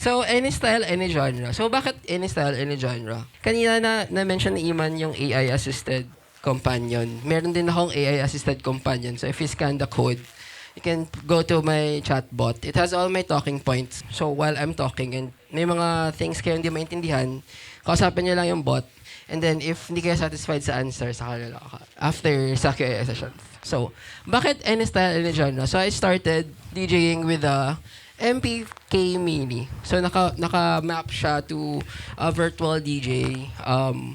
So, any style, any genre. So, bakit any style, any genre? Kanina na-mention ni Iman yung AI-assisted companion. Meron din akong AI-assisted companion. So, if you scan the code, you can go to my chatbot. It has all my talking points. So, while I'm talking and may mga things kayo hindi maintindihan, kausapin niyo lang yung bot. And then, if hindi kayo satisfied sa answer, saka nyo lang after sa Q&A sessions. So, bakit any style, any genre? So, I started DJing with a MPK Mini. So, naka-map siya to a virtual DJ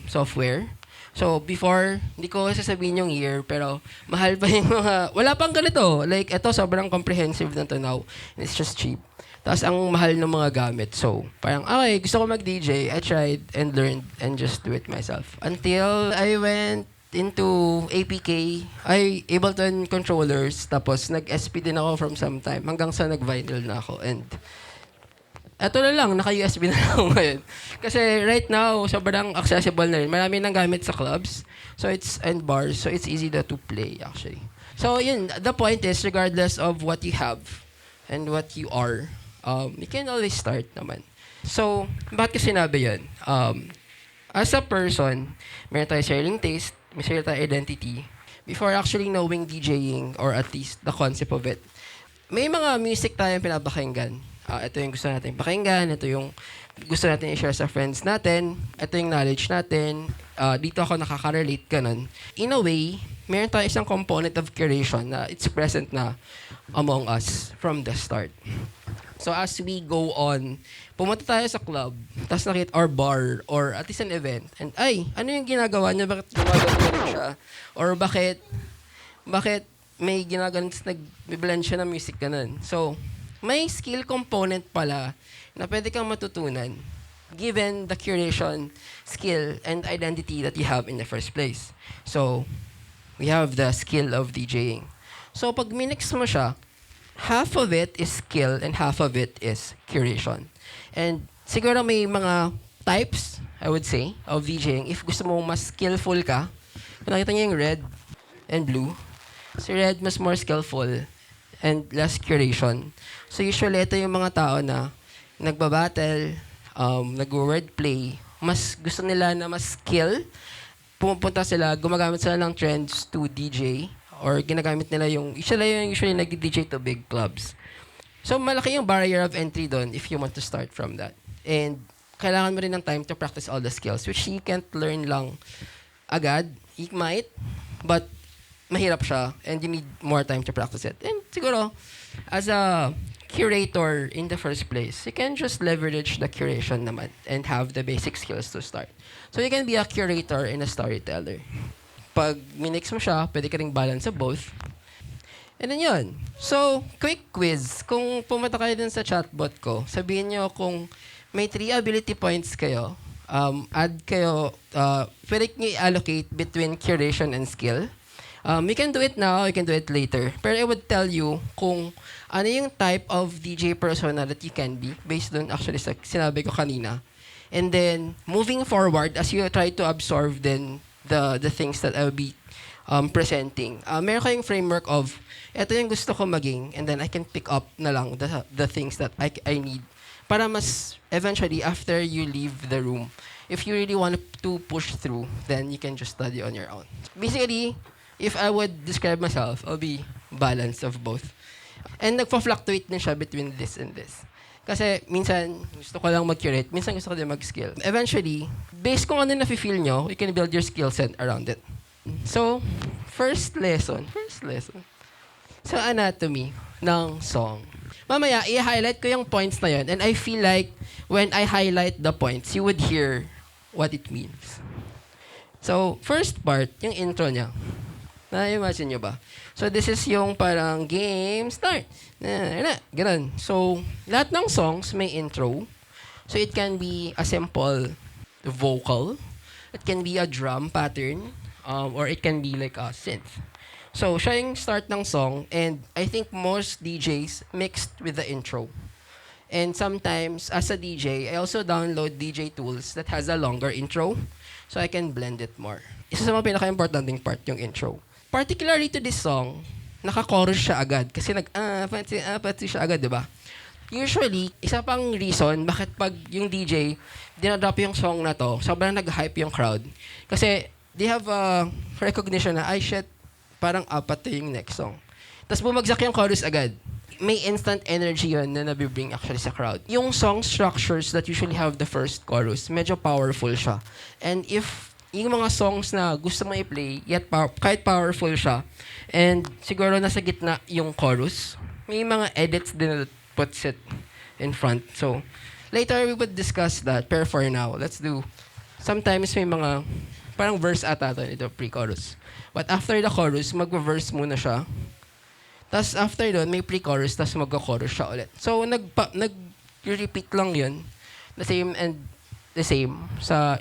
software. So, before, hindi ko sasabihin yung year, pero mahal pa yung mga, wala pang ganito. Like, ito, sobrang comprehensive na to now. It's just cheap. Tapos, ang mahal ng mga gamit. So, parang, okay, gusto ko mag-DJ. I tried and learned and just do it myself. Until I went into APK, I Ableton controllers, tapos nag-SP din ako from some time, hanggang sa nag-vinyl na ako. And eto na lang, naka-USB na lang ako ngayon. Kasi right now, sobrang accessible na rin. Marami nang gamit sa clubs, so it's and bars, so it's easy to play actually. So yun, the point is, regardless of what you have and what you are, you can always start naman. So, bakit ko sinabi yun? As a person, meron tayo sharing taste, may sharing tayo identity, before actually knowing DJing, or at least the concept of it. May mga music tayong pinapakinggan. Ito yung gusto natin pakinggan, ito yung gusto natin i-share sa friends natin, ito yung knowledge natin, dito ako nakaka-relate, ganun. In a way, meron tayo isang component of curation na it's present na among us from the start. So as we go on, pumunta tayo sa club, tapos nakita, or bar, or at least an event, and ay, ano yung ginagawa niya? Bakit gumagano siya? Or bakit may ginagawa, nag-blend siya ng music ganun? So, may skill component pala na pwede kang matutunan given the curation skill and identity that you have in the first place. So, we have the skill of DJing. So, pag minix mo siya, half of it is skill and half of it is curation. And siguro may mga types, I would say, of DJing. If gusto mo mas skillful ka, kung nakita niyo yung red and blue, si red mas more skillful and less curation. So usually, ito yung mga tao na nagbabattle, nag-wordplay, mas gusto nila na mas skill, pumupunta sila, gumagamit sila ng trends to DJ, or ginagamit nila yung, usually nag-DJ to big clubs. So, malaki yung barrier of entry doon if you want to start from that. And, kailangan mo rin ng time to practice all the skills, which you can't learn lang agad. You might, but mahirap siya, and you need more time to practice it. And siguro, as a curator in the first place, you can just leverage the curation naman and have the basic skills to start. So, you can be a curator and a storyteller. Pag minix mo siya, pwede ka ring balance sa both. And then yun. So, quick quiz. Kung pumunta kayo dun sa chatbot ko, sabihin nyo kung may 3 ability points kayo, add kayo, pwede nyo i-allocate between curation and skill. You can do it now, you can do it later. Pero I would tell you kung ano yung type of DJ persona that you can be based on actually sa sinabi ko kanina. And then, moving forward, as you try to absorb then the things that I'll be presenting. Meron kayong framework of, ito yung gusto ko maging, and then I can pick up na lang the things that I need. Para mas, eventually, after you leave the room, if you really want to push through, then you can just study on your own. Basically, if I would describe myself, I'll be balanced of both. And nagpa-fluctuate din siya between this and this. Kasi minsan, gusto ko lang mag-curate, minsan gusto ko din mag-skill. Eventually, based kung ano na-feel nyo, you can build your skill set around it. So, first lesson. So, anatomy ng song. Mamaya, i-highlight ko yung points na yun, and I feel like when I highlight the points, you would hear what it means. So, first part, yung intro niya. Na-imagine nyo ba? So, this is yung parang game start. Ganun. So, lahat ng songs may intro. So, it can be a simple vocal. It can be a drum pattern. Or it can be like a synth. So, siya yung start ng song. And I think most DJs mixed with the intro. And sometimes, as a DJ, I also download DJ tools that has a longer intro. So, I can blend it more. Isa sa mga pinaka-importanting part yung intro. Particularly to this song, naka-chorus siya agad. Kasi fancy siya agad, di ba? Usually, isa pang reason bakit pag yung DJ, dinadrop yung song na to, sobrang nag-hype yung crowd. Kasi they have a recognition na, ay shit, parang apat to yung next song. Tapos bumagsak yung chorus agad. May instant energy yun na nabibring actually sa crowd. Yung song structures that usually have the first chorus, medyo powerful siya. And if yung mga songs na gusto mo i-play, yet kahit powerful siya, and siguro nasa gitna yung chorus, may mga edits din that puts it in front. So, later we would discuss that, pero for now, let's do, sometimes may mga, parang verse ata ito, pre-chorus. But after the chorus, mag-verse muna siya. Tapos after doon, may pre-chorus, tapos mag-chorus siya ulit. So, nag-repeat lang yun. The same and the same.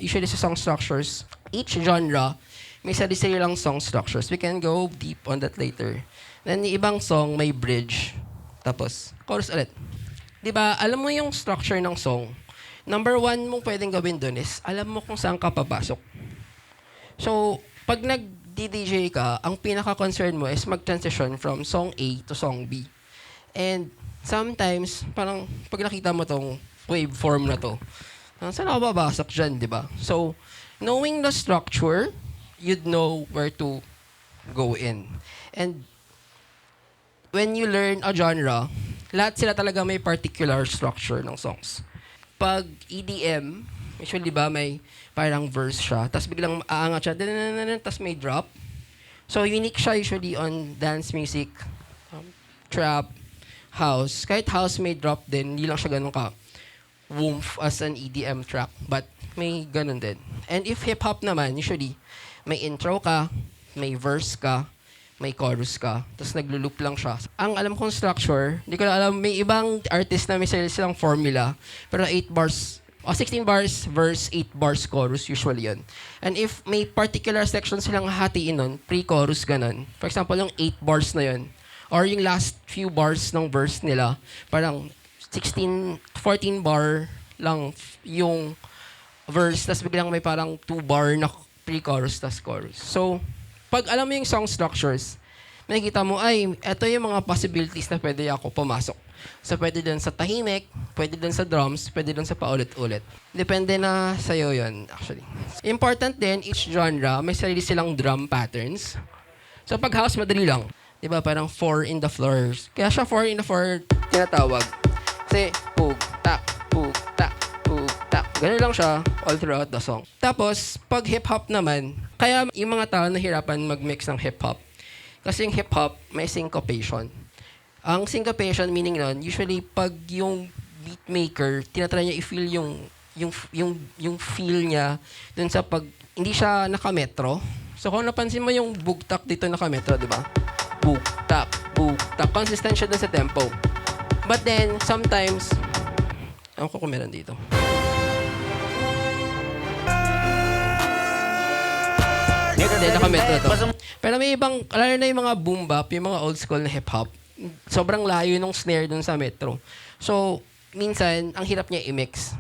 Usually sa song structures, each genre, may sarili lang song structures. We can go deep on that later. Then, yung ibang song, may bridge. Tapos, chorus ulit. Diba, alam mo yung structure ng song. Number one mong pwedeng gawin doon is, alam mo kung saan ka papasok. So, pag nag-DJ ka, ang pinaka-concern mo is mag-transition from song A to song B. And sometimes, parang pag nakita mo tong waveform na to, saan ako babasok dyan, di ba? So, knowing the structure, you'd know where to go in. And when you learn a genre, lahat sila talaga may particular structure ng songs. Pag EDM, usually ba may parang verse siya, tapos biglang aangat siya, tapos may drop. So, unique siya usually on dance music, trap, house. Kahit house may drop din, hindi lang siya ganun ka woomph as an EDM track, but may ganun din. And if hip-hop naman, usually, may intro ka, may verse ka, may chorus ka, tapos naglo-loop lang siya. Ang alam kong structure, hindi ko na alam, may ibang artist na may silang formula, pero 8 bars, 16 bars, verse, 8 bars, chorus, usually yun. And if may particular section silang hatiin nun, pre-chorus ganun. For example, yung 8 bars na yun, or yung last few bars ng verse nila, parang 14 bar lang yung verse, tapos biglang may parang 2 bar na pre-chorus, tapos chorus. So, pag alam mo yung song structures, makikita mo, ay, eto yung mga possibilities na pwede ako pumasok. So, pwede dun sa tahimik, pwede dun sa drums, pwede dun sa paulit-ulit. Depende na sa'yo yun, actually. Important din, each genre, may sarili silang drum patterns. So, pag house, madali lang. Diba, parang 4 in the floors. Kaya siya 4 in the floor tinatawag. Kasi, pug, tak, pug, tak, pug, tak. Ganun lang siya all throughout the song. Tapos, pag hip-hop naman, kaya yung mga tao nahirapan mag-mix ng hip-hop. Kasi yung hip-hop, may syncopation. Ang syncopation meaning nun, usually pag yung beatmaker, tinatry niya i-feel yung feel niya dun sa pag, hindi siya nakametro. So kung napansin mo yung bugtak dito nakametro, di ba? Bugtak, bugtak. Consistent siya dun sa tempo. But then, sometimes, ewan ko kung meron dito. Hindi, nakametro to. Pero may ibang, lalo na yung mga boom bap, yung mga old school na hip-hop, sobrang layo nung snare dun sa metro. So, minsan, ang hirap niya i-mix.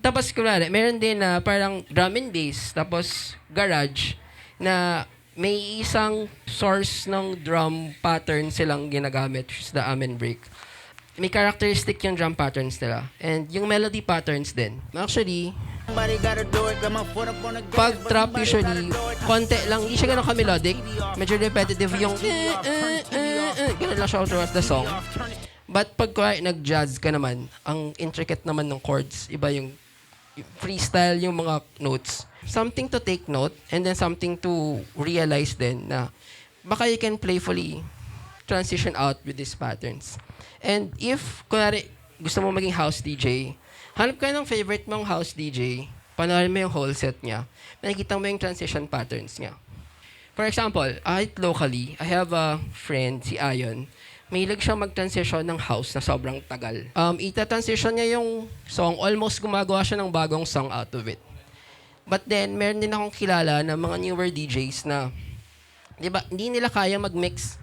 Tapos, kunwari, meron din na parang drum and bass, tapos garage, na may isang source ng drum pattern silang ginagamit, which is the amen break. May characteristic yung drum patterns nila. And yung melody patterns din. Actually, pag trap usually, konti lang, hindi siya ganun ka-melodic. Medyo repetitive yung ganun lang siya throughout the song. But pag nag-jazz ka naman, ang intricate naman ng chords, iba yung freestyle yung mga notes. Something to take note and then something to realize din na baka you can playfully transition out with these patterns. And if, kunwari, gusto mo maging house DJ, hanap ka ng favorite mong house DJ, panoorin mo yung whole set niya, nakikita mo yung transition patterns niya. For example, locally, I have a friend, si Ayon, mahilig siya mag-transition ng house na sobrang tagal. Ita-transition niya yung song, almost gumagawa siya ng bagong song out of it. But then, meron din akong kilala na mga newer DJs na, di ba, hindi nila kaya mag-mix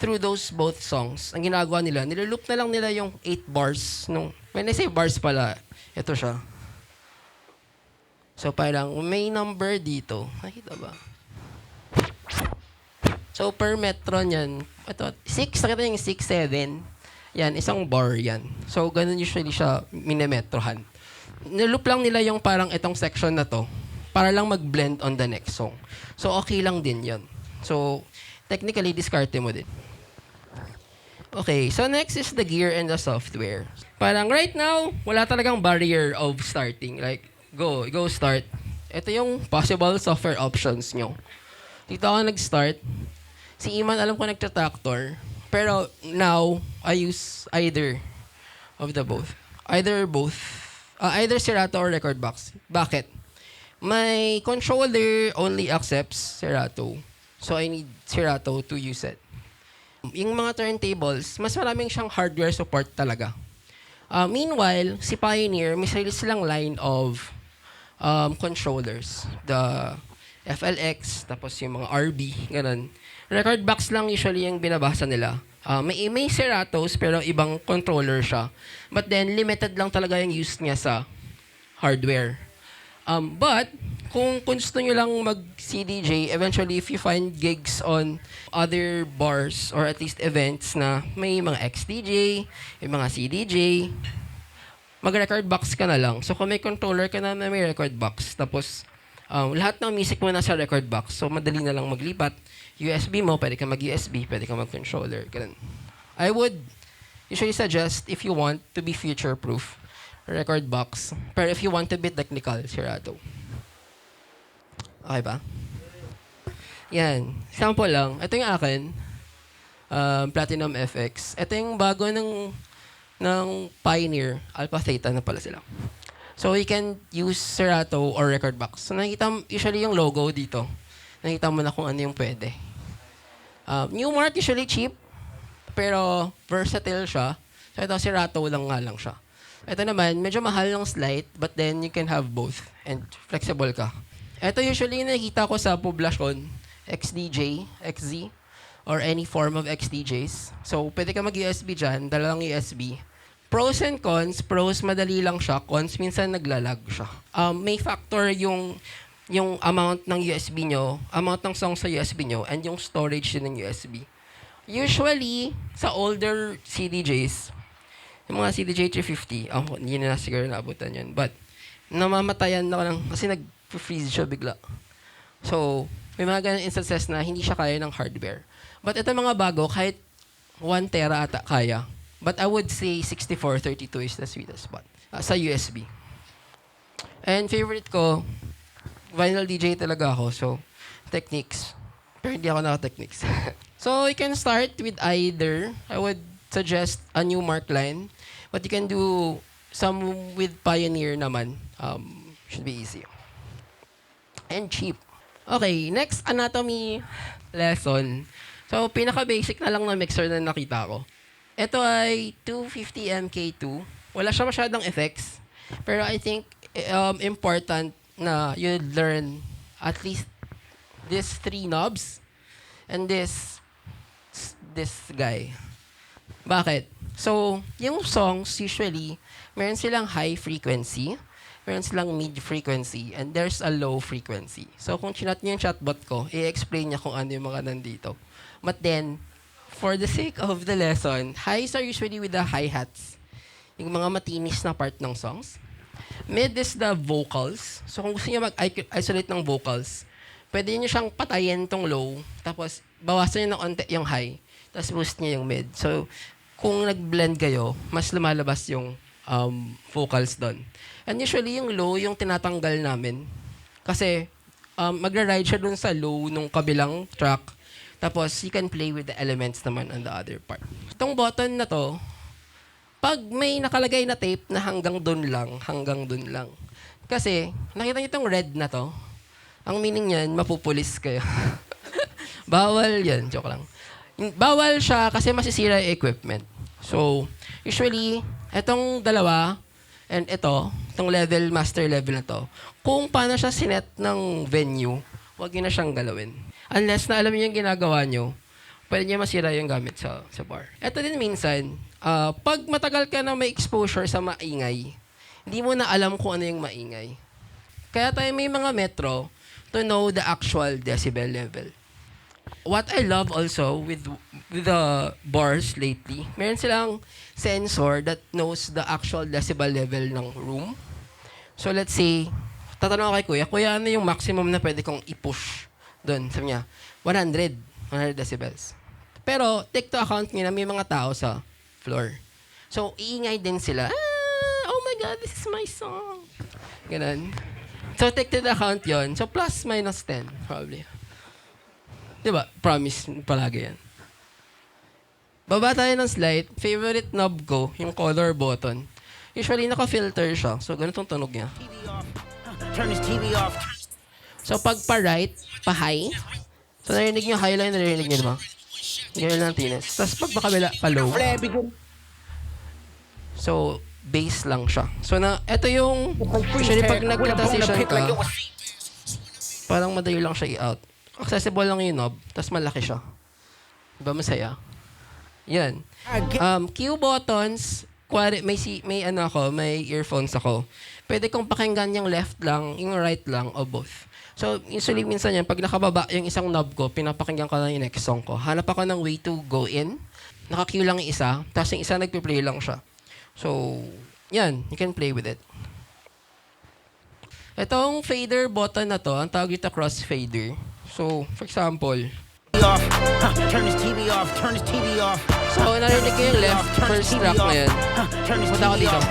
through those both songs. Ang ginagawa nila, nilaloop na lang nila yung 8 bars. When I say bars pala, ito siya. So, parang may number dito. Nakita ba? So, per metro niyan, ito, 6, nakita yung 6, 7. Yan, isang bar yan. So, ganun usually siya minimetrohan. Niloop lang nila yung parang itong section na to para lang mag-blend on the next song. So, okay lang din yon. So, technically, diskarte mo din. Okay, so next is the gear and the software. Parang right now, wala talagang barrier of starting. Like, go start. Ito yung possible software options nyo. Dito ako nag-start. Si Iman, alam ko nagtra-tractor. Pero now, I use either of the both. Either Serato or Recordbox. Bakit? My controller only accepts Serato. So I need Serato to use it. Yung mga turntables, mas maraming siyang hardware support talaga. Meanwhile, si Pioneer, may sarili silang line of controllers. The FLX, tapos yung mga RB, ganun. Recordbox lang usually yung binabasa nila. May Seratos, pero ibang controller siya. But then, limited lang talaga yung use niya sa hardware. But, kung gusto nyo lang mag-CDJ, eventually, if you find gigs on other bars or at least events na may mga XDJ, may mga CDJ, mag-record box ka na lang. So, kung may controller ka na may record box, tapos lahat ng music mo na sa record box, so madali na lang maglipat. USB mo, pwede ka mag-USB, pwede ka mag-controller, ganun. I would usually suggest, if you want to be future-proof, record box. Pero if you want to be technical, Serato. Okay ba? Yan. Sample lang. Ito yung akin. Platinum FX. Ito yung bago ng Pioneer. Alpha Theta na pala sila. So, you can use Serato or record box. So, nakikita mo, usually yung logo dito. Nakikita mo na kung ano yung pwede. Newmark, usually cheap. Pero versatile siya. So, ito, Serato lang nga lang siya. Ito naman, medyo mahal ng slight, but then you can have both. And flexible ka. Ito usually nakikita ko sa poblasyon, XDJ, XZ, or any form of XDJs. So, pwede ka mag-USB dyan, dalalang USB. Pros and cons, pros madali lang siya, cons minsan naglalag siya. May factor yung amount ng USB nyo, amount ng songs sa USB nyo, and yung storage din ng USB. Usually, sa older CDJs, yung mga CDJ 350, hindi na siguro naabutan yun. But, namamatayan na ko lang kasi nag-freeze siya bigla. So, may mga ganun instances na hindi siya kaya ng hardware. But ito mga bago, kahit 1 tera ata kaya. But I would say 6432 is the sweetest spot sa USB. And favorite ko, vinyl DJ talaga ako. So, Technics. Pero hindi ako naka-Technics. So, you can start with either. I would suggest a Newmark line. But you can do some with Pioneer naman. Should be easy. And cheap. Okay, next anatomy lesson. So, pinaka-basic na lang na mixer na nakita ko. Ito ay 250 MK2. Wala siya masyadong effects. Pero I think important na you learn at least these 3 knobs and this guy. Bakit? So, yung songs usually, meron silang high frequency, meron silang mid frequency, and there's a low frequency. So, kung chinat niyo yung chatbot ko, i-explain niya kung ano yung mga nandito. But then, for the sake of the lesson, highs are usually with the hi-hats. Yung mga matinis na part ng songs. Mid is the vocals. So, kung gusto niyo mag-isolate ng vocals, pwede niyo siyang patayin tong low, tapos bawasan niyo ng onte yung high, tapos boost niyo yung mid. So, kung nag-blend kayo, mas lumalabas yung vocals doon. And usually, yung low, yung tinatanggal namin. Kasi, magra-ride siya dun sa low nung kabilang track. Tapos, you can play with the elements naman on the other part. Itong button na to, pag may nakalagay na tape na hanggang dun lang. Kasi, nakita niyo itong red na to, ang meaning niyan, mapupulis kayo. Bawal yan, joke lang. Bawal siya kasi masisira yung equipment. So, usually, itong dalawa, and itong level, master level na to, kung paano siya sinet ng venue, huwag nyo na siyang galawin. Unless na alam niyo yung ginagawa nyo, pwede niya masira yung gamit sa bar. Ito din minsan, pag matagal ka na may exposure sa maingay, hindi mo na alam kung ano yung maingay. Kaya tayo may mga metro to know the actual decibel level. What I love also with the bars lately, meron silang sensor that knows the actual decibel level ng room. So let's say, tatanong ako kay Kuya, Kuya, ano yung maximum na pwede kong i-push doon? Sabi niya, 100 decibels. Pero take to account niya na may mga tao sa floor. So iingay din sila. Oh my God, this is my song. Ganun. So take to the account yon. So plus minus 10 probably. Diba? Promise palagi yan. Baba tayo ng slide. Favorite knob ko, yung color button. Usually, naka-filter siya. So, ganitong tunog niya. Turn his TV off. So, pag pa-right, pa-high. So, narinig niyo high line, narinig niyo, diba? Ganyan lang tinis. Tapos, pag pa-kabila, pa-low. So, bass lang siya. So, ito yung, usually, pag nag-transition ka, parang madali lang siya i-out. Accessible lang yung knob, tapos malaki siya. Diba masaya? Yan. Cue buttons, may earphones ako. Pwede kong pakinggan yung left lang, yung right lang, o both. So, usually minsan yan, pag nakababa yung isang knob ko, pinapakinggan ko lang yung next song ko. Hanap ako ng way to go in. Naka-cue lang yung isa, tapos yung isa nagpe-play lang siya. So, yan, you can play with it. Itong fader button na to, ang tawag dito crossfader. So, for example, Off. Turn his TV off. Turn his TV off. so narinig ko yung left first track na yan. Turn his Punta ako TV dito. off.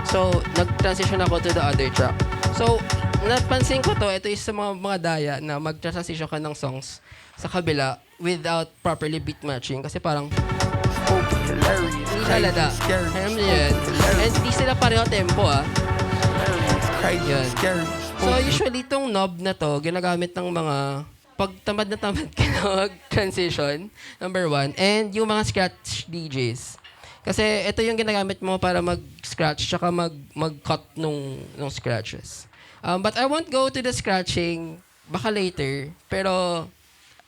So, nag-transition ako to the other track. So, napansin ko to, ito is sa mga daya na mag-transition ka ng songs sa kabila without properly beat matching. Kasi parang, hindi halata. Alam niyo yan. And di sila pareho tempo, ah. Yan. So, usually, itong knob na to, ginagamit ng mga pag tamad na tamad ka na mag-transition, number one, and yung mga scratch DJs. Kasi ito yung ginagamit mo para mag-scratch tsaka mag-cut nung scratches. But I won't go to the scratching baka later, pero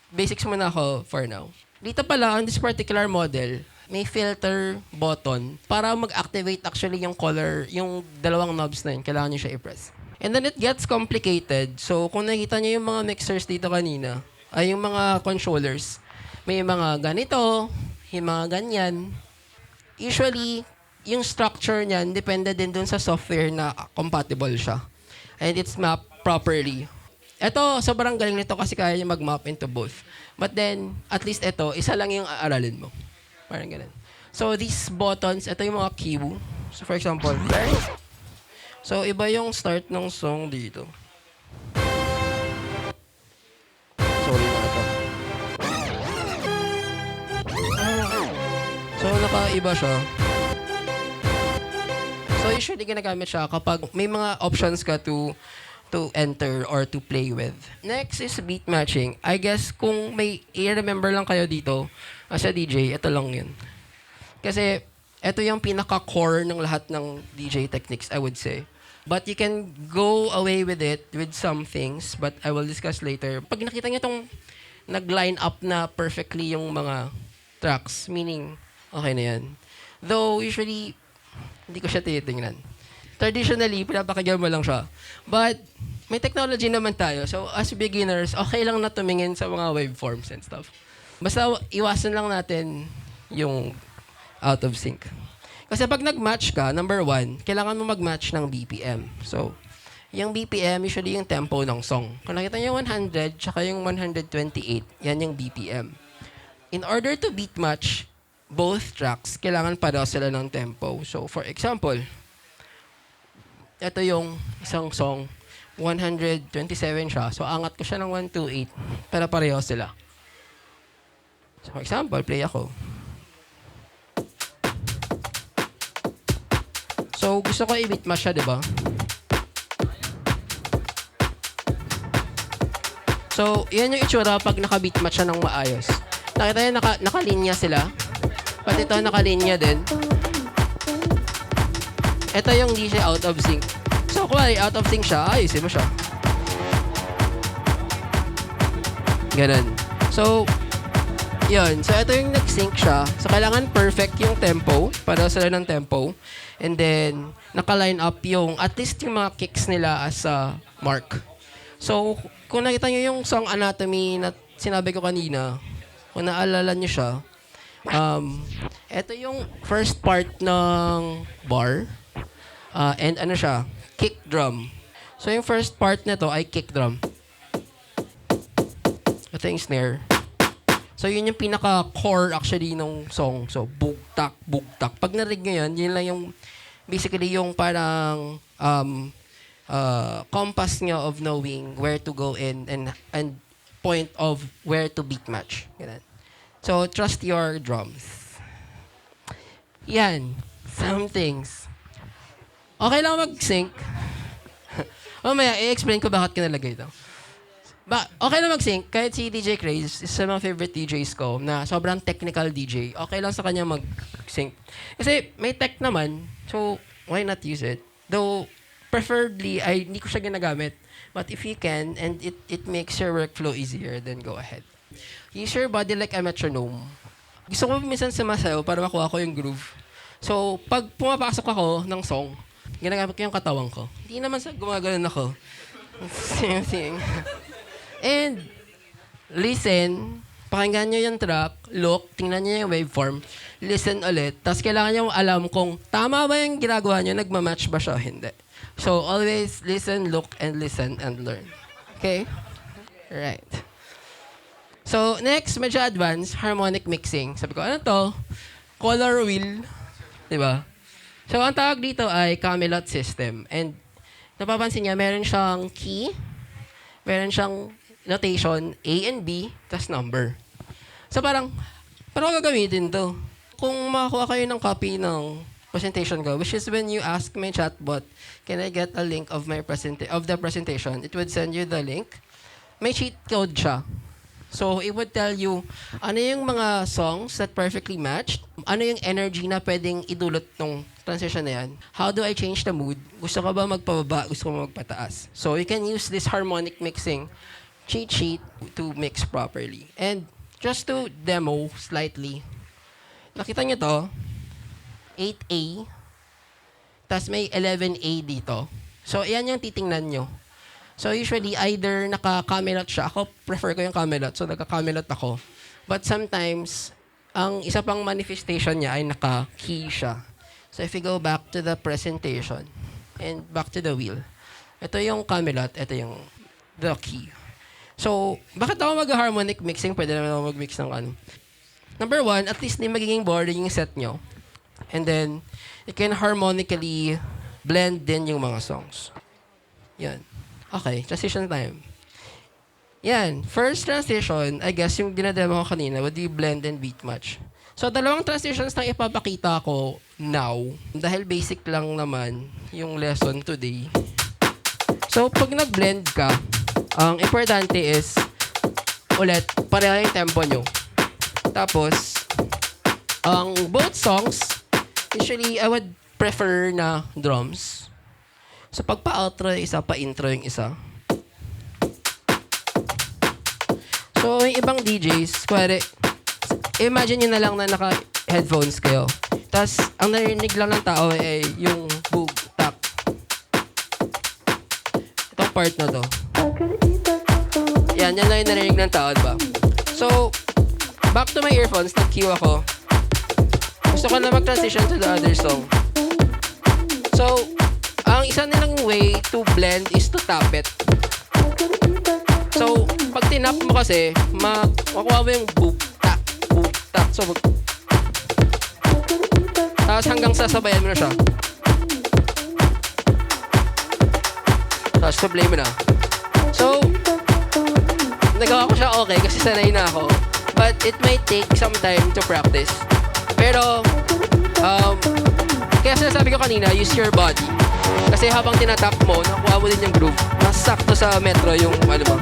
basics muna ako for now. Dito pala, on this particular model, may filter button para mag-activate actually yung color, yung dalawang knobs na yun. Kailangan nyo siya i-press. And then it gets complicated. So, kung nakita niyo yung mga mixers dito kanina, ay yung mga controllers, may mga ganito, yung mga ganyan. Usually, yung structure niyan, depende din dun sa software na compatible siya. And it's mapped properly. Ito, sobrang galing nito kasi kaya niya mag-map into both. But then, at least ito, isa lang yung aaralin mo. Parang ganun. So, these buttons, ito yung mga cue. So, for example, so, iba yung start ng song dito. Sorry na ito. So, nakaiba siya. So, usually ginagamit siya kapag may mga options ka to enter or to play with. Next is beat matching. I guess kung may i-remember lang kayo dito as a DJ, ito lang yun. Kasi, ito yung pinaka-core ng lahat ng DJ techniques, I would say. But you can go away with it with some things, but I will discuss later. Pag nakita niyo itong nag-line up na perfectly yung mga tracks, meaning, okay na yan. Though, usually, hindi ko siya tinitingnan. Traditionally, pinapakagyan mo lang siya. But, may technology naman tayo. So, as beginners, okay lang na tumingin sa mga waveforms and stuff. Basta, iwasan lang natin yung out of sync. Kasi pag nag-match ka, number one, kailangan mo mag-match ng BPM. So, yung BPM, usually yung tempo ng song. Kung nakita niyo yung 100, tsaka yung 128, yan yung BPM. In order to beat match both tracks, kailangan pareho sila ng tempo. So, for example, ito yung isang song, 127 siya. So, angat ko siya ng 128 para pareho sila. So, for example, play ako. So, gusto ko i-beat match siya, di ba? So, yan yung itsura pag naka-beat match siya ng maayos. Nakita niyo, nakalinya sila. Pati ito, nakalinya din. Ito yung di siya out of sync. So, kung out of sync siya, ayusin mo siya. Ganun. So, yun. So, ito yung nag-sync siya. So, kailangan perfect yung tempo. Para sila ng tempo. And then, naka-line up yung, at least yung mga kicks nila as a mark. So, kung nakita nyo yung song Anatomy na sinabi ko kanina, kung naalala niyo siya, ito yung first part ng bar. And ano siya, kick drum. So yung first part nito ay kick drum. Ito yung snare. So yun yung pinaka-core actually ng song. So bugtak, bugtak. Pag narinig nyo yun lang yung basically yung parang compass nyo of knowing where to go in and point of where to beat match. Ganun. So trust your drums. Yan. Some things. Okay lang mag-sync. Mamaya, i-explain ko bakit kinalagay ito. Okay lang mag-sync. Kahit si DJ Craze, isa sa mga favorite DJs ko na sobrang technical DJ, okay lang sa kanya mag-sync. Kasi may tech naman, so why not use it? Though, preferably, hindi ko siya ginagamit. But if you can, and it makes your workflow easier, then go ahead. Use your body like a metronome. Gusto ko minsan sumasayaw para makuha ko yung groove. So, pag pumapasok ako ng song, ginagamit ko yung katawan ko. Hindi naman sa gumagano'n ako. Same thing. And, listen, pakinggan nyo yung track, look, tingnan nyo yung waveform, listen ulit, tapos kailangan nyo alam kung tama ba yung ginagawa nyo, nagmamatch ba siya, hindi. So, always listen, look, and listen, and learn. Okay? Right. So, next, medyo advanced, harmonic mixing. Sabi ko, ano to? Color wheel. Diba? So, ang tawag dito ay Camelot system. And, napapansin niya, meron siyang key, meron siyang notation, A and B, tas number. So, parang gagamitin to? Kung makakuha kayo ng copy ng presentation ko, which is when you ask my chatbot, can I get a link of my of the presentation? It would send you the link. May cheat code siya. So, it would tell you ano yung mga songs that perfectly matched, ano yung energy na pwedeng idulot ng transition na yan, how do I change the mood, gusto ka ba magpababa, gusto ka ba magpataas. So, you can use this harmonic mixing cheat sheet to mix properly. And just to demo slightly, nakita nyo to, 8A, tas may 11A dito. So, yan yung titingnan nyo. So, usually, either naka-camelot siya. Ako, prefer ko yung camelot. So, nagka-camelot ako. But sometimes, ang isa pang manifestation niya ay naka-key siya. So, if you go back to the presentation and back to the wheel, ito yung camelot, ito yung the key. So, bakit ako mag-harmonic mixing? Pwede naman ako mag-mix ng ano. Number one, at least di magiging boring yung set nyo. And then, you can harmonically blend din yung mga songs. Yan. Okay, transition time. Yan. First transition, I guess yung dinademo ko kanina would be blend and beat match. So, dalawang transitions na ipapakita ko now. Dahil basic lang naman yung lesson today. So, pag nag-blend ka, ang importante is, ulit, pareha yung tempo nyo. Tapos, ang both songs, usually, I would prefer na drums. So, pag pa-outro yung isa, pa-intro yung isa. So, may ibang DJs, kuwari, imagine nyo na lang na naka-headphones kayo. Tapos, ang narinig lang ng tao ay yung boog, tap. Itong part na to. Yan lang yung narinig ng tao, diba? So, back to my earphones, nag-cue ako. Gusto ko na mag-transition to the other song. So, ang isa nilang way to blend is to tap it. So, pag tinap mo kasi, makuha mo yung boop, tap, boop, tap. So, tapos hanggang sasabayan mo na siya. Tapos, play mo na. So, nagawa ko siya okay kasi sanay na ako. But it might take some time to practice. Pero, kaya sinasabi ko kanina, use your body. Kasi habang tinatap mo, nakuha mo din yung groove. Nasakto sa metro yung ano ba.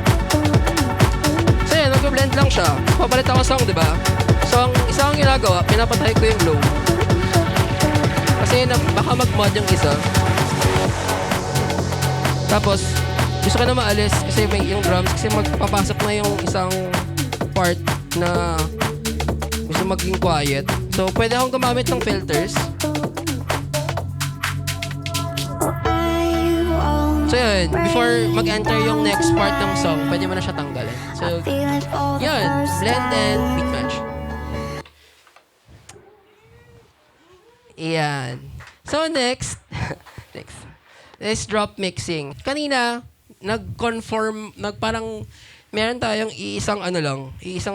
So yan, nag-blend lang siya. Papalit ako song, di ba? So ang isa kong ginagawa, pinapatay ko yung glow. Kasi baka mag-mod yung isa. Tapos, gusto ko na maalis kasi may yung drums. Kasi magpapasok na yung isang part na gusto maging quiet. So, pwede akong gumamit ng filters. I So yun, before mag-enter yung next part ng song, pwede mo na siya tanggalin. So, yun, blend and beat match. Ayan. So next, is drop mixing. Kanina, parang meron tayong iisang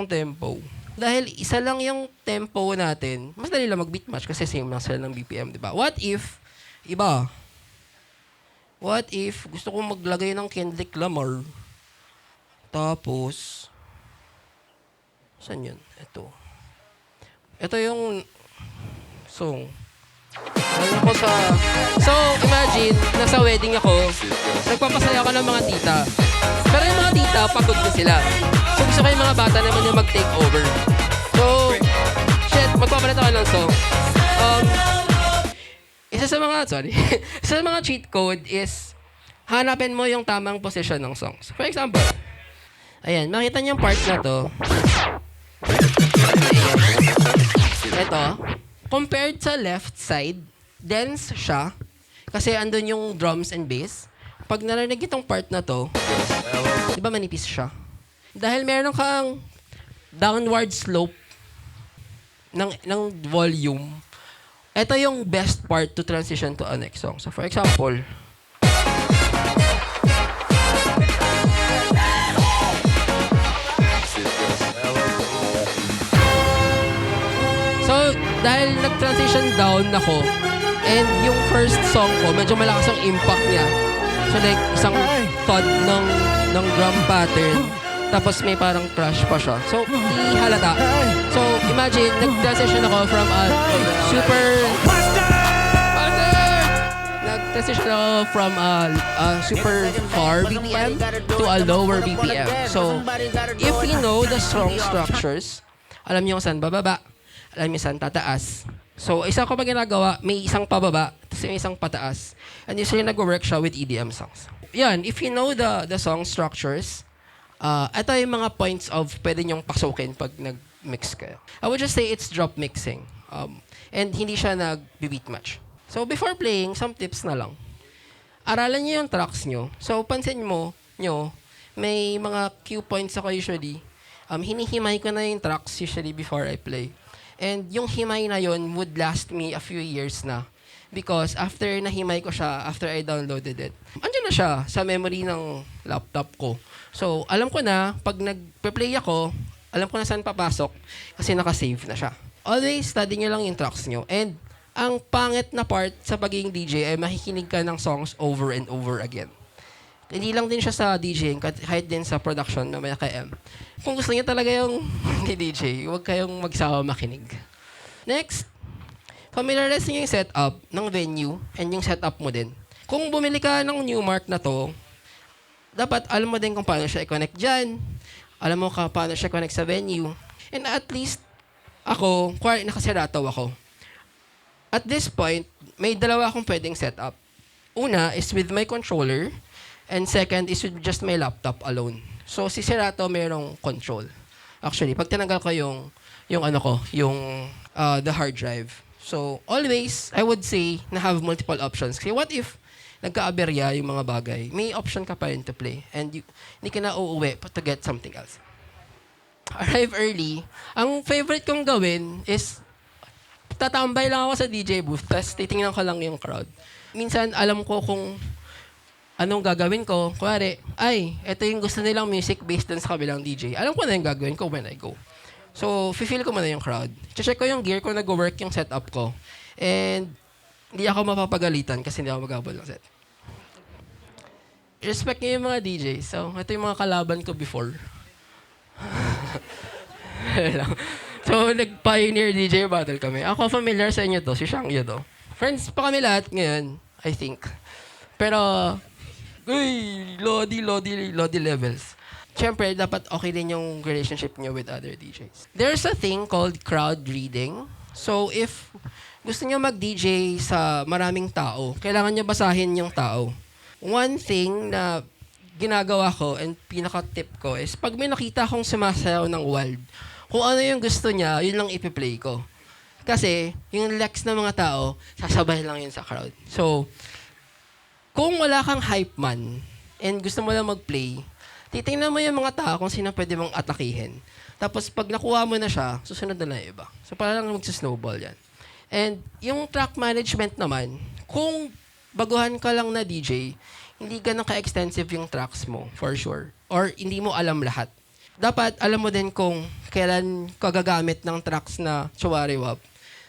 tempo. Dahil isa lang yung tempo natin, mas dali lang mag-beat match kasi same lang sila ng BPM, di ba? What if gusto kong maglagay ng Kendrick Lamar, tapos, saan yun? Ito yung song. So, imagine, nasa wedding ako, nagpapasaya ka ng mga tita. Pero yung mga tita, pagod na sila. So, gusto ko yung mga bata naman yung mag-take over. So, magpapalit ako ng song. Isa sa mga cheat code is, hanapin mo yung tamang position ng songs. For example, ayan, makita niyo yung part na to. Ito, compared sa left side, dense siya. Kasi andun yung drums and bass. Pag narinig itong part na to, di ba manipis siya? Dahil meron kang downward slope ng volume, ito yung best part to transition to a next song. So for example, dahil nag-transition down ako, and yung first song ko, medyo malakas ang impact niya. So like, isang thud ng drum pattern, tapos may parang crash pa siya. So, di halata. So, imagine, nag-transition ako from a super... Nag-transition ako from a super far BPM to a lower BPM. So, if you know the song structures, alam niyo kung saan bababa, alam niyo saan tataas. So, isa ko pa ginagawa, may isang pababa, tapos may isang pataas. And usually nag-work siya with EDM songs. Yan, if you know the song structures, ito yung mga points of pwede nyong pasukin pag nag-mix kayo. I would just say it's drop mixing. And hindi siya nag-beat match. So, before playing, some tips na lang. Aralan niyo yung tracks nyo. So, pansin nyo, may mga cue points ako usually. Hinihimay ko na yung tracks usually before I play. And yung himay na yon would last me a few years na. Because after nahimay ko siya, after I downloaded it, andyan na siya sa memory ng laptop ko. So, alam ko na, pag nag-play ako, alam ko na saan papasok kasi nakasave na siya. Always, study nyo lang yung tracks nyo. And ang pangit na part sa pagiging DJ ay makikinig ka ng songs over and over again. Hindi lang din siya sa DJing, kahit din sa production na may KM. Kung gusto niyo talaga yung DJ, huwag kayong magsawa makinig. Next, familiarize niyo yung setup ng venue and yung setup mo din. Kung bumili ka ng Newmark na to, dapat alam mo din kung paano siya i-connect dyan. Alam mo paano siya i-connect sa venue. And at least, ako, nakaserato ako. At this point, may dalawa akong pwedeng setup. Una is with my controller, and second is with just my laptop alone. So, si Serato merong control. Actually, pag tinanggal ko the hard drive. So, always, I would say, na have multiple options. Kasi what if nagka-aberya yung mga bagay? May option ka pa rin to play. And hindi ka na uuwi to get something else. Arrive early. Ang favorite kong gawin is, tatambay lang ako sa DJ booth, tapos titingnan ko lang yung crowd. Minsan, alam ko kung anong gagawin ko. Kuwari, ito yung gusto nilang music based dun sa kabilang DJ. Alam ko na yung gagawin ko when I go. So, feel ko muna yung crowd. Check ko yung gear ko, nag-work yung setup ko. And, hindi ako mapapagalitan kasi hindi ako mag-abol ng set. Respect niyo yung mga DJ. So, ito yung mga kalaban ko before. So, nag-pioneer DJ battle kami. Ako, familiar sa inyo to. Si Shangyo to. Friends pa kami lahat ngayon, I think. Pero, lodi levels. Siyempre, dapat okay din yung relationship nyo with other DJs. There's a thing called crowd reading. So, if gusto nyo mag-DJ sa maraming tao, kailangan nyo basahin yung tao. One thing na ginagawa ko and pinaka-tip ko is pag may nakita akong sumasayaw ng wild, kung ano yung gusto niya, yun lang ipi-play ko. Kasi, yung legs ng mga tao, sasabay lang yun sa crowd. So, Kung wala kang hype man and gusto mo lang mag-play, titingnan mo yung mga tao kung sino pwede mong atakihin. Tapos pag nakuha mo na siya, susunod na lang yung iba. So parang mag-snowball yan. And yung track management naman, kung baguhan ka lang na DJ, hindi ganun ka-extensive yung tracks mo, for sure. Or hindi mo alam lahat. Dapat alam mo din kung kailan ka gagamit ng tracks na chawariwap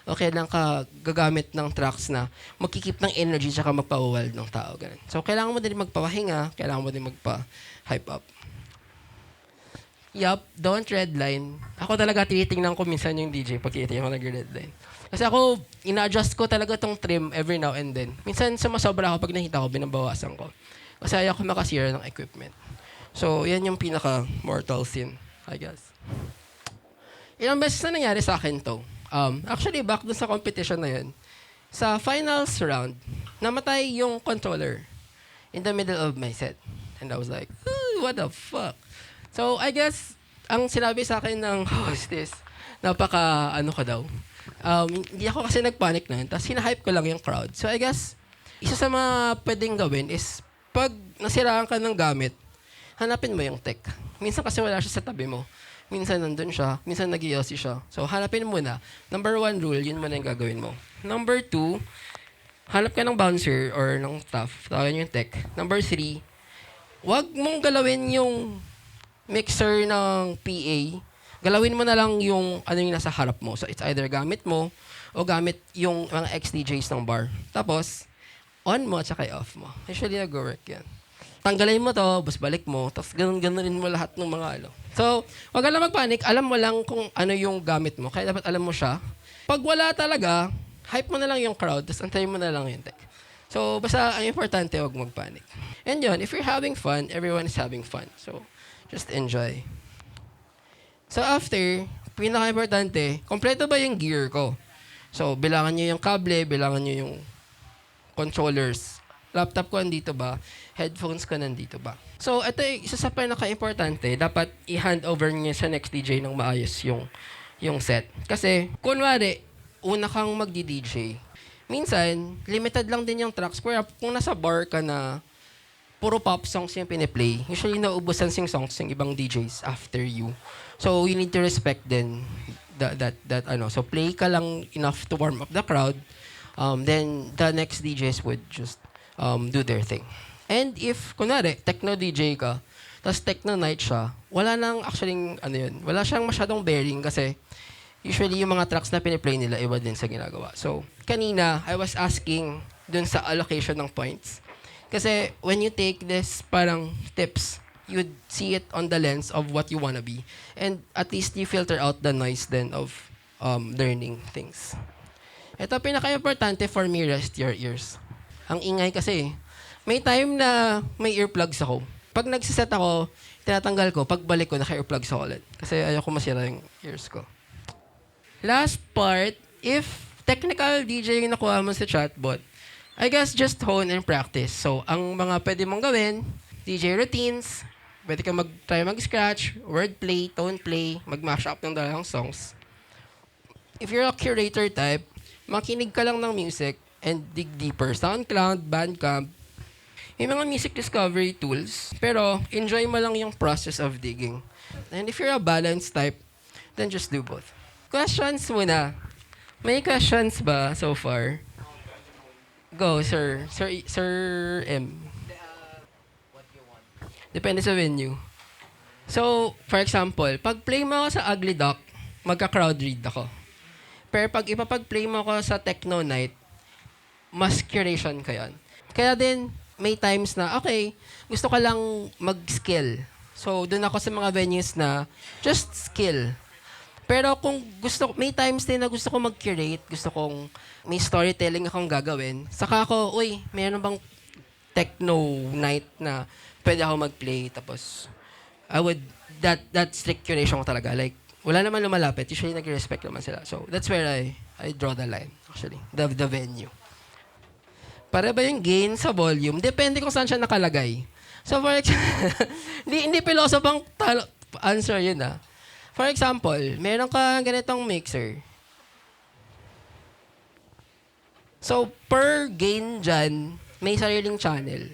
o kailan ka gagamit ng tracks na magkikip ng energy tsaka magpa-wild ng tao. Ganun. So, kailangan mo din magpapahinga, kailangan mo din magpa-hype up. Yup, don't redline. Ako talaga tinitingnan ko minsan yung DJ pag tinitingnan ko nag-redline. Kasi ako, ina-adjust ko talaga tong trim every now and then. Minsan sumasobra ako pag nakita ko, binabawasan ko. Kasi ayaw ko makasira ng equipment. So, yan yung pinaka-mortal sin, I guess. Ilang beses na nangyari sa akin to. Actually, back dun sa competition na yun, sa finals round, namatay yung controller in the middle of my set. And I was like, what the fuck? So, I guess, ang sinabi sa akin ng host is, ano ka daw. Hindi ako kasi nagpanic na yun. Tapos hinahype ko lang yung crowd. So, I guess, isa sa mga pwedeng gawin is, pag nasiraan ka ng gamit, hanapin mo yung tech. Minsan kasi wala siya sa tabi mo. Minsan nandun siya. Minsan nag-iossi siya. So, hanapin mo na. Number 1 rule, yun muna yung gagawin mo. Number 2, hanap ka ng bouncer or ng staff. Tawagan yung tech. Number 3, wag mong galawin yung mixer ng PA. Galawin mo na lang yung ano yung nasa harap mo. So, it's either gamit mo o gamit yung mga ex-DJs ng bar. Tapos, on mo at saka off mo. Usually, nag-work yan. Tanggalin mo to, bus balik mo, tapos ganun-ganunin mo lahat ng mga ano. So, wag ka lang magpanik, alam mo lang kung ano yung gamit mo. Kaya dapat alam mo siya. Pag wala talaga, hype mo na lang yung crowd, tapos antayin mo na lang yung tech. So, basta ang importante, wag magpanik. And yun, if you're having fun, everyone is having fun. So, just enjoy. So, after, pinaka-importante, kompleto ba yung gear ko? So, bilangan nyo yung kable, bilangan nyo yung controllers. Laptop ko nandito ba? Headphones ko nandito ba? So, ito yung isa sa pinaka-importante. Dapat i-hand over niya sa next DJ ng maayos yung set. Kasi, kunwari, una kang magdi-DJ. Minsan, limited lang din yung tracks. Kung nasa bar ka na puro pop songs yung piniplay, usually naubusan sing songs yung ibang DJs after you. So, you need to respect din that ano. So, play ka lang enough to warm up the crowd. Then, the next DJs would just do their thing. And if, kunwari, techno DJ ka, tapos techno night siya, wala nang actually, wala siyang masyadong bearing kasi usually yung mga tracks na piniplay nila, iba din sa ginagawa. So, kanina, I was asking dun sa allocation ng points. Kasi when you take this parang tips, you'd see it on the lens of what you wanna be. And at least you filter out the noise then of learning things. Ito, pinaka-importante for me, rest your ears. Ang ingay kasi, may time na may earplugs ako. Pag nagsiset ako, tinatanggal ko, pagbalik ko, naka-earplugs ako ulit. Kasi ayoko masira yung ears ko. Last part, if technical DJ yung nakuha mo sa chatbot, I guess just hone and practice. So, ang mga pwede mong gawin, DJ routines, pwede ka try mag-scratch, wordplay, tone play, mag-mash up ng dalawang songs. If you're a curator type, makinig ka lang ng music, and dig deeper. SoundCloud, Bandcamp, may mga music discovery tools, pero enjoy mo lang yung process of digging. And if you're a balanced type, then just do both. Questions muna. May questions ba so far? Go, sir. Sir M. What you want? Depende sa venue. So, for example, pag play mo ako sa Ugly Duck, magka-crowd read ako. Pero pag ipapag-play mo ako sa Techno Night, mas curation ka yan. Kaya din, may times na, okay, gusto ka lang mag-skill. So, doon ako sa mga venues na just skill. Pero kung may times din na gusto ko mag-curate, gusto kong may storytelling akong gagawin, saka ako, uy, mayroon bang techno night na pwede ako mag-play, tapos, that strict curation ko talaga. Like, wala naman lumalapit. Usually, nag-respect naman sila. So, that's where I draw the line, actually. The venue. Para ba yung gain sa volume? Depende kung saan siya nakalagay. So, for example, hindi pilosopang answer yun, ah. For example, meron ka ganitong mixer. So, per gain dyan, may sariling channel,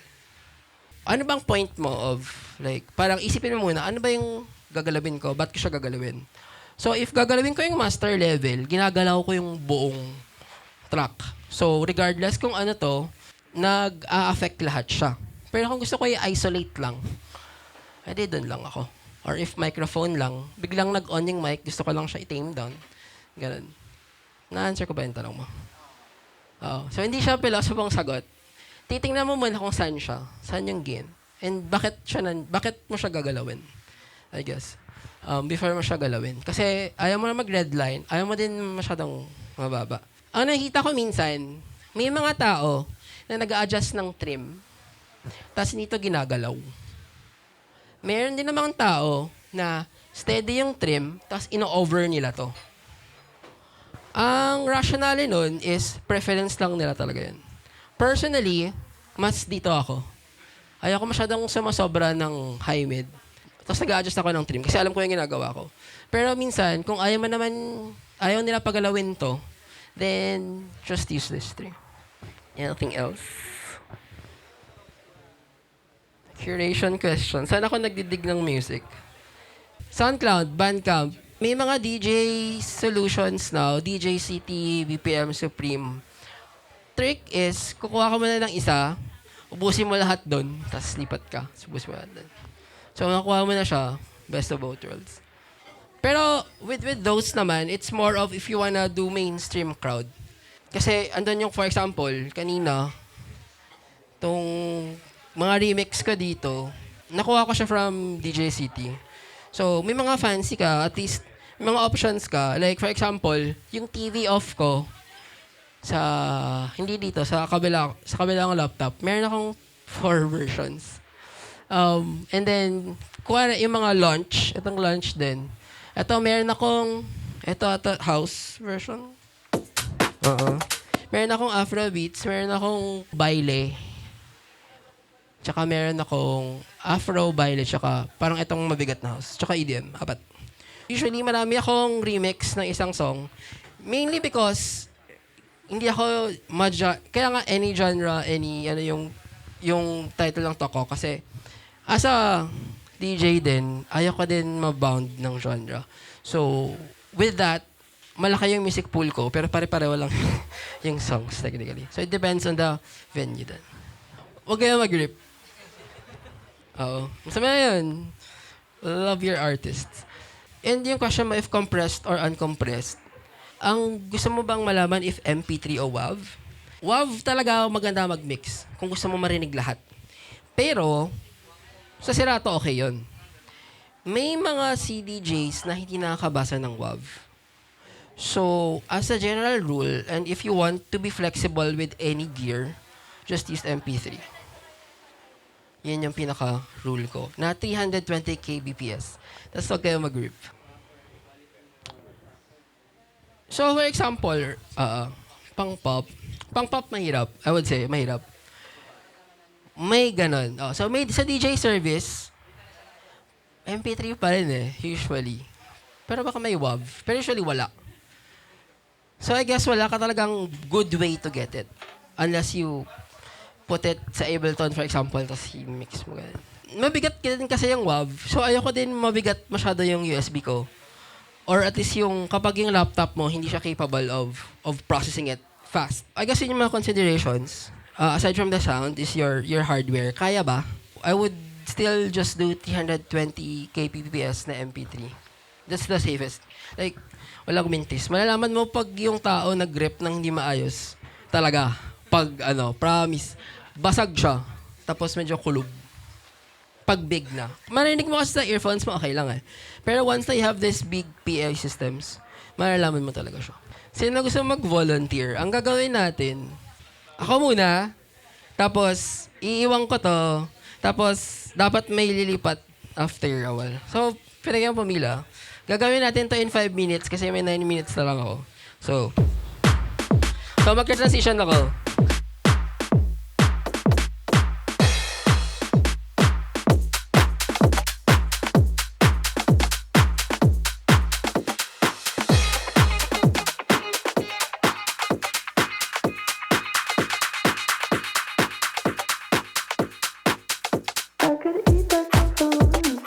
ano bang point mo of, like, parang isipin mo muna, ano ba yung gagalawin ko? Ba't ko siya gagalawin? So, if gagalawin ko yung master level, ginagalaw ko yung buong track. So, regardless kung ano to, nag-a-affect lahat siya. Pero kung gusto ko i-isolate lang, edi doon lang ako. Or if microphone lang, biglang nag-on yung mic, gusto ko lang siya i-tame down. Ganun. Na-answer ko ba yung tanong mo? Oo. So, hindi siya pilosopong sagot. Titingnan mo muna kung saan siya. Saan yung gain. And bakit mo siya gagalawin? I guess. Before mo siya galawin. Kasi ayaw mo na mag-redline, ayaw mo din masyadong mababa. Ang nakikita ko minsan, may mga tao na nag-a-adjust ng trim, tapos nito ginagalaw. Meron din namang tao na steady yung trim, tapos ino-over nila to. Ang rationale nun is preference lang nila talaga yun. Personally, mas dito ako. Ayaw ko masyadong sumasobra ng high mid. Tapos nag-a-adjust ako ng trim kasi alam ko yung ginagawa ko. Pero minsan, kung ayaw nila pagalawin to, then just use this trim. Anything else? Curation question. Saan ako nagdidig ng music? SoundCloud, Bandcamp. May mga DJ solutions now. DJ City, BPM Supreme. Trick is, kukuha ka muna ng isa, ubusin mo lahat doon, tapos lipat ka. Ubusin mo lahat doon. So, nakuha mo na siya, best of both worlds. Pero, with those naman, it's more of if you wanna do mainstream crowd. Kasi, andun yung, for example, kanina, tong mga remix ko dito, nakuha ko siya from DJ City. So, may mga fancy ka, at least, may mga options ka. Like, for example, yung TV off ko, hindi dito, sa kabilang laptop, meron akong 4 versions. And then, kuha yung mga launch, itong launch din. Ito, meron akong, ito house version. Meron akong Afrobeats, meron akong baile. Tsaka meron akong Afro, baile, tsaka parang itong mabigat na house. Tsaka EDM, 4. Usually, marami akong remix ng isang song. Mainly because, hindi ako kaya nga any genre, yung title ng toko. Kasi, as a DJ din, ayaw ko din mabound ng genre. So, with that, malaki yung music pool ko, pero pare-pareho lang yung songs, technically. So, it depends on the venue din. Huwag kayo mag-grip. Oo. Sabi na yun. Love your artists. And yung question mo, if compressed or uncompressed, ang gusto mo bang malaman if MP3 o WAV? WAV talaga maganda mag-mix kung gusto mo marinig lahat. Pero, sa Serato, okay yun. May mga CDJs na hindi nakakabasa ng WAV. So, as a general rule, and if you want to be flexible with any gear, just use MP3. Yan yung pinaka-rule ko. Na 320 kbps. Tapos huwag kayo mag-grip. So, for example, pang-pop mahirap. I would say, mahirap. May ganon. So, may sa DJ service, MP3 pa rin usually. Pero baka may WAV. Pero usually wala. So, I guess wala ka talagang good way to get it. Unless you put it sa Ableton, for example, tapos i-mix mo ganun. Mabigat din kasi yung WAV. So, ayoko din mabigat masyado yung USB ko. Or at least kapag yung laptop mo, hindi siya capable of processing it fast. I guess yun yung mga considerations. Aside from the sound, is your hardware. Kaya ba? I would still just do 320 kbps na MP3. That's the safest. Like, walang mintis. Malalaman mo pag yung tao nag-grip ng hindi maayos. Talaga. Pag, promise, basag siya. Tapos medyo kulog. Pag big na. Marinig mo kasi sa earphones mo, okay lang Pero once na you have this big PA systems, malalaman mo talaga siya. Sino gusto mag-volunteer? Ang gagawin natin, ako muna, tapos iiwan ko to, tapos dapat may lilipat after a while. So, pinagyan pumila. Gagawin natin to in 5 minutes kasi may 9 minutes na lang ako. So mag-transition ako. could eat that for lunch.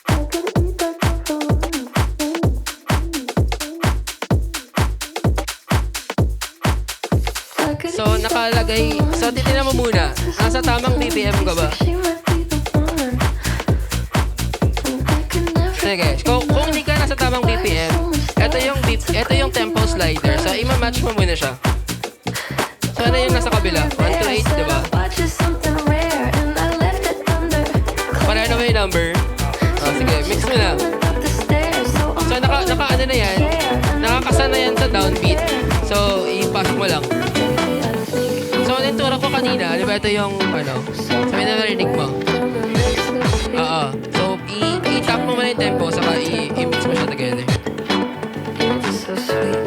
I could eat that for lunch. I could So, nakalagay... So, titignan mo muna. Nasa tamang BPM ka ba? She might be the one. And I could never Sige. Kung hindi ka nasa tamang BPM, ito yung tempo slider. So, ima-match mo muna siya. So, ano yung nasa kabila? 1 to 8, di ba? Pareho na ba yung number? Oh, sige. Mix mo na. So, naka ano na yan? Nakakasa na yan sa downbeat. So, ipasok mo lang. So, nituro ko kanina, di ba ito yung, ano, sabi na narinig mo. Oo. So, i-tap mo muna yung tempo, saka i-mix mo siya together. So sweet.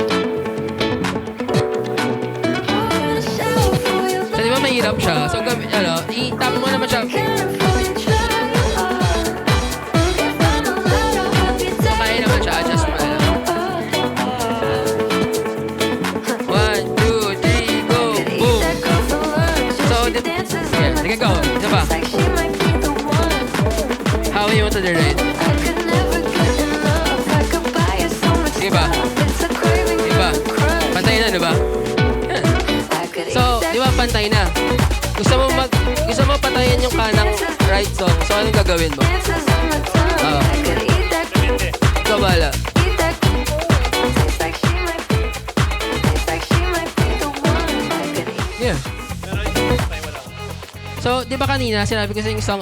So, di ba mahirap siya? So, i-tap mo naman siya. So, kaya naman siya. Adjust mo na lang. 1, 2, 3, go! Boom! So, sige, go. Isa pa. Hawi mo to the right. Sige ba? Sige ba? Pantay na, di ba? Yan. So, di ba pantay na? Gusto mo patayin yung kanang right song. So, anong gagawin mo? Ikaw bahala. Yeah. So, di ba kanina, sinabi ko sa yung song,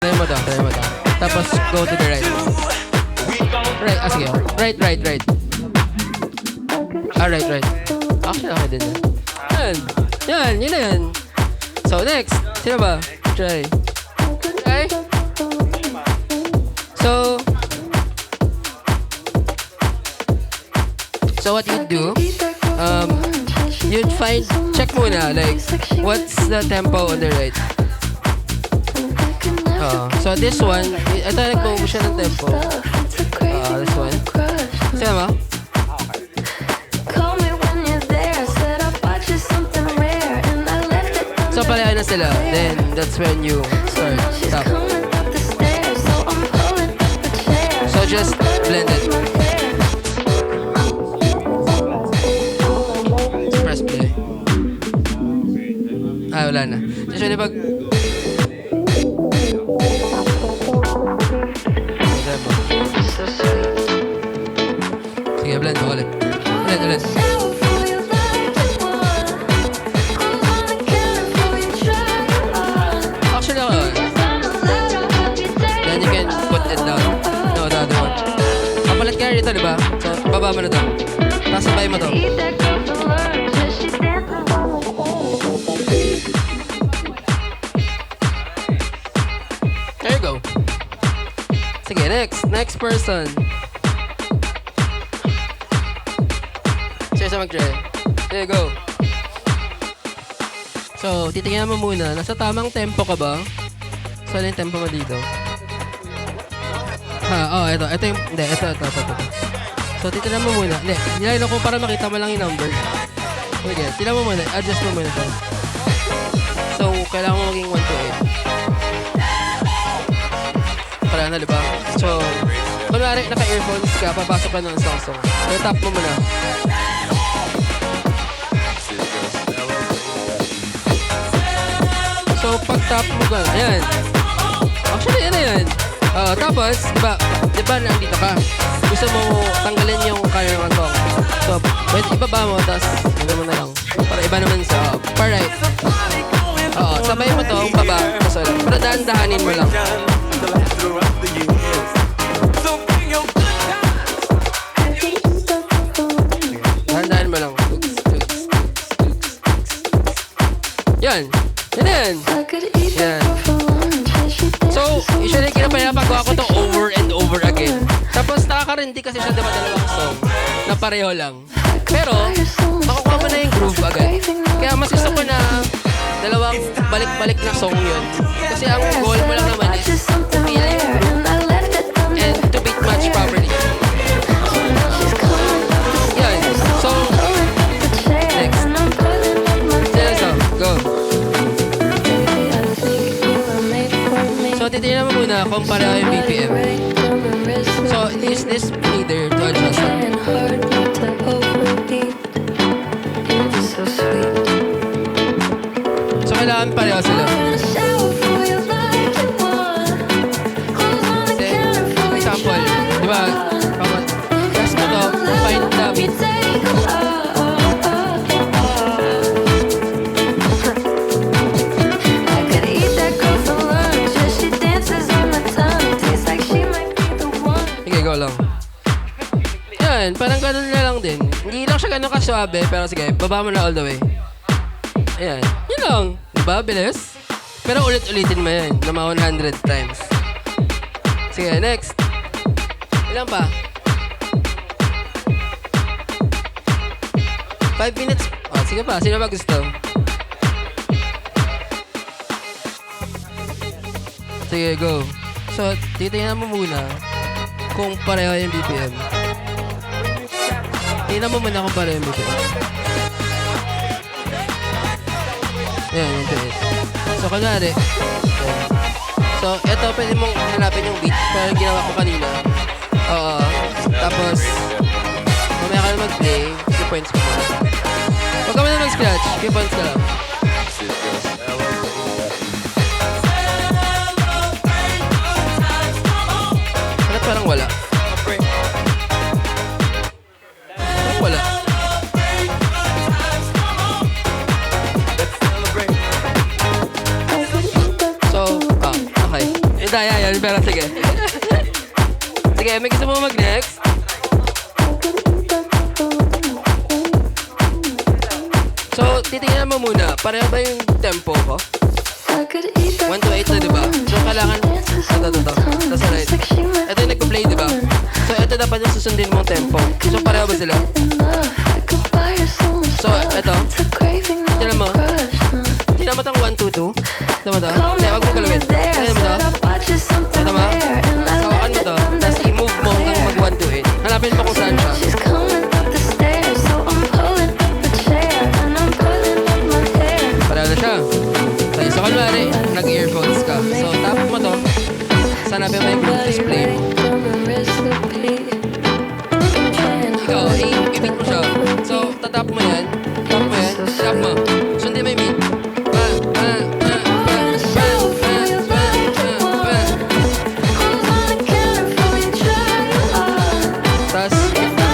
try mo daw. Tapos, go to the right. Right, sige. Right. Right. Actually, okay din yan. Yun na yan. So, next. Sino ba? Try. Okay? So what you'd do, you'd check muna, like, what's the tempo on the right? So this one, ito nagpo-move siya ng tempo. This one. Sino mo? So pareho na sila. Then that's when you stop. So just blend it. Press play. Wala na. Usually pag sige, blend mo ulit. Ulit. Actually, then you can put it down. No, the other one. Kapalit ka rito, diba? So, baba mo na to. Tapos sabay mo to. There you go. Sige, next person. Siya mag-try. There you go. So, titingnan mo muna. Nasa tamang tempo ka ba? Saan yung tempo mo dito? Ito yung... Hindi, ito. So, titingnan mo muna. Hindi, nilayin ko para makita mo lang yung number. Okay, tingnan mo muna. Adjust mo muna ito. So, kailangan mo maging 1 to 8. Para na, diba? So, kunwari, naka-earphones ka, papasok ka ng song. So, tap mo muna. So, pag-tap mo ka, ayan. Actually, ano yan? Tapos, diba nandito ka? Gusto mo tanggalin yung kaya ng song. So, wait, ibaba mo, tapos ano mo na lang. Para iba naman sa, right. Oo, sabay mo to, ang baba, tapos ulit. Pero dahan-dahanin mo lang. Dahan-dahan mo lang. Tugs, tugs, tugs, tugs. Yan. Yan yan. I could eat Yan. that for lunch. And she So, dances usually so pinapagawa ko to over and over again. Tapos nakaka-rindi kasi siya diba dalawang song na pareho lang. Pero, makukuha mo na yung groove agad. Kaya mas gusto ko na dalawang balik-balik na song yun. Kasi ang goal mo lang naman is just something feel it rare, and I left it on and to beat match properly. She's coming up the Yan. So, pulling up the chair, next. and I'm pulling up my Sino song? Go. baby. I think you were made for me. So, titignan mo muna kung pareho yung BPM. So, use this fader to adjust it. Trying hard not to overbeat. It's so sweet. So, kailangan pareho sila. Wanna shower for you like you want. Clothes on the Kasi, counter for you, example, try di ba, kapag press mo to, find the beat. take a I could eat that girl for lunch. Yeah, she dances on my tongue. Tastes like she might be the one. Sige, go lang. Yan, parang ganun na lang din. Hindi lang siya ganun kaswabe, pero sige, baba mo na all the way. Ayan, yun lang. Diba, bilis? Pero ulit-ulitin mo yan, na mga 100 times. Sige, next. Ilan pa? 5 minutes. Oh, sige pa, sino ba gusto? Sige, go. So, titingnan mo muna kung pareho yung BPM. Tingnan mo muna kung pareho yung BPM. Yan, yung tuwid. So, kunwari. So, eto, pwede mong hanapin yung beat. Parang ginawa ko kanina. Oo. Tapos, mamaya ka na mag-play. Few points ko muna. Huwag ka muna mag-scratch. Few points ka lang. Ba't parang wala? Parang wala. So, okay. Daya yan, pero sige. Sige, may gusto mo mag-next? So, titingnan mo muna. Pareho ba yung tempo ko? I could eat that 1 to 8 na, diba? So, kailangan... Ito. Tapos right. Ito yung nagpa-play, diba? So, ito dapat yung susundin mong tempo. So, pareho ba sila? So, ito. Tignan mo. Tignan mo itong 1, 2, 2. Tignan mo ito. Hindi, huwag mo galawin. Tignan mo ito. Tignan mo. Sawakan mo ito. Tapos i-move mo hanggang mag 1, 2, 8. Hanapin mo kung saan siya. She's coming up the stairs, so I'm pulling up the chair, and I'm pulling up my hair. Pareho na siya. Okay, so kunwari, nag-earphones ka. So, tap mo to. Sanapin mo yung group display mo. Ikaw, i-beat mo siya. So, tatap mo yan. Tap mo yan. Tap mo. Sundin mo yung beat. Tapos,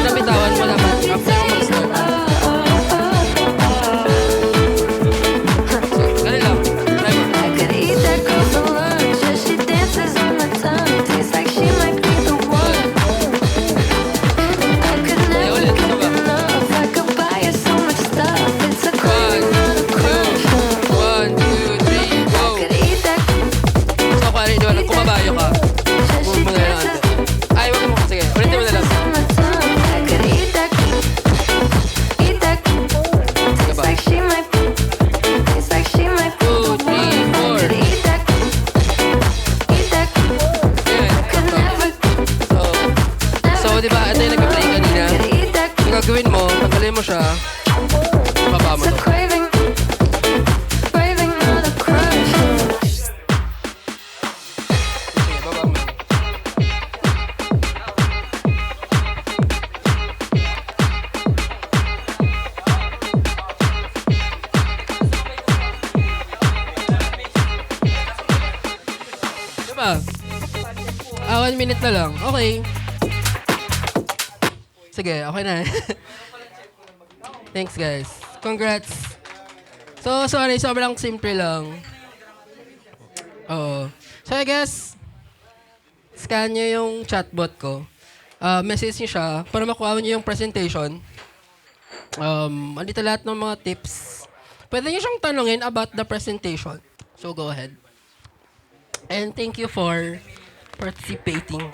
nabitawan mo dapat after mo mag-start. So, ganun lang. Try mo. I could eat that girl for lunch. Yeah, she dances on my tongue. Tastes like she might be the one. I could never ulit, get ano ba? enough. I could buy her so much stuff. It's a craving, not a crush. 1, 2, 3, go! Could eat that. So, pare, di ba, kumabayo ka. Yeah, Move she mo na lang. dances. Ay, wag mo. Sige, ulitin mo na lang. Dances on my tongue. I could eat that. Eat that. Tastes ba? like she might. Tastes like she might be 2, the 3, one. 4. Could eat that. Eat that. Yan. Could never. So, di ba, ito yung nag-play kanina. Could eat that. Yung gagawin mo, tanggalin mo siya. Baba mo It's a to. craving, craving, not a crush. Sige, baba mo. Diba? 1 minute na lang. Okay. Sige, okay na. Thanks, guys. Congrats. So, sorry, sobrang simple lang. Oo. So, I guess, scan nyo yung chatbot ko. Message nyo siya para makuha nyo yung presentation. Andito lahat ng mga tips. Pwede nyo siyang tanungin about the presentation. So, go ahead. And thank you for participating.